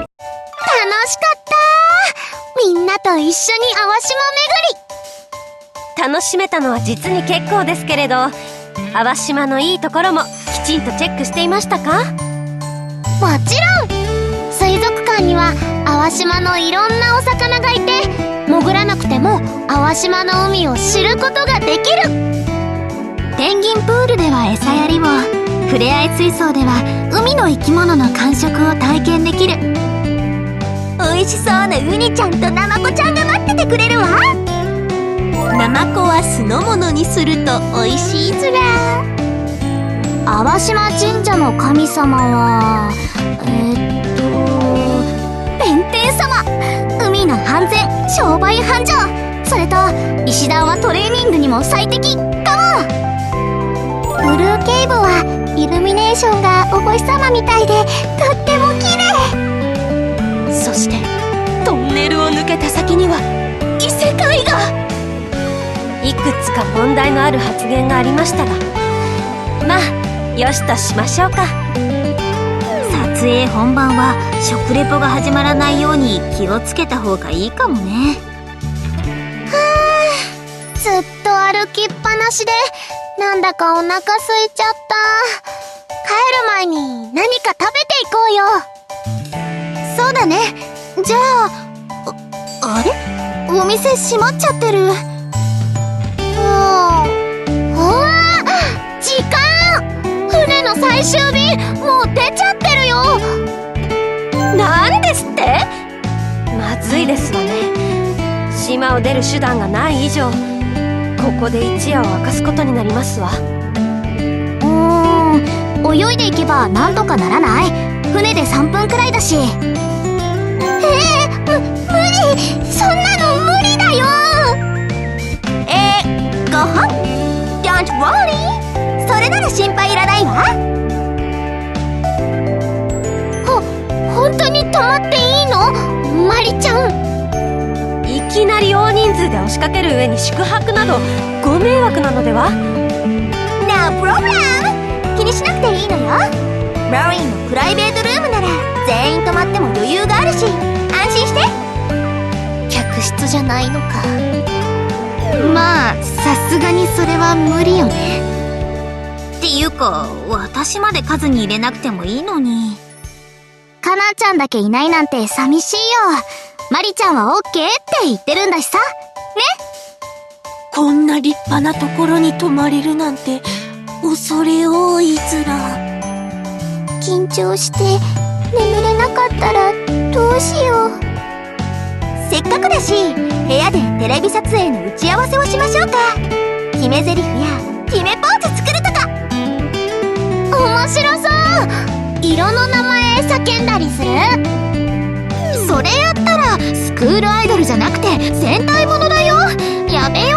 しかった。みんなと一緒に淡島巡り。楽しめたのは実に結構ですけれど、淡島のいいところもきちんとチェックしていましたか？もちろん。水族館には淡島のいろんなお魚がいて、潜らなくても淡島の海を知ることができる。ペンギンプールでは餌やりを、ふれあい水槽では海の生き物の感触を体験できる。美味しそうなウニちゃんとナマコちゃんが待っててくれるわ。ナマコは酢の物にすると美味しいずら。淡島神社の神様は弁天様。海の安全、商売繁盛、それと石段はトレーニングにも最適かも。ブルーケイブはイルミネーションがお星様みたいでとっても綺麗。そしてトンネルを抜けた先には異世界が。いくつか問題のある発言がありましたが、まあよしとしましょうか。撮影本番は食レポが始まらないように気をつけた方がいいかもね。ずっと歩きっぱなしでなんだかお腹空いちゃった。帰る前に何か食べていこうよ。そうだね。じゃあれお店閉まっちゃってる。時間。船の最終便もう出ちゃってるよ。なんですって？まずいですわね。島を出る手段がない以上、ここで一夜を明かすことになりますわ。泳いでいけばなんとかならない？船で3分くらいだし。無理。そんなの無理だよ。ごはん Don't worry。 それなら心配いらないわ。本当に泊まっていいの？マリちゃん。いきなり大人数で押しかける上に宿泊などご迷惑なのでは？ No problem。 気にしなくていいのよ。ロリーのプライベートルームなら全員泊まっても余裕があるし、安心して。客室じゃないのか。まあさすがにそれは無理よね。っていうか私まで数に入れなくてもいいのに。かなちゃんだけいないなんて寂しいよ。マリちゃんはオッケーって言ってるんだしさね。こんな立派なところに泊まれるなんて恐れ多いずら。緊張して眠れなかったらどうしよう。せっかくだし部屋でテレビ撮影の打ち合わせをしましょうか。決め台詞や決めポーズ作るとか。面白そう。色の名前叫んだりする？それやったらスクールアイドルじゃなくて戦隊ものだよ。やめよ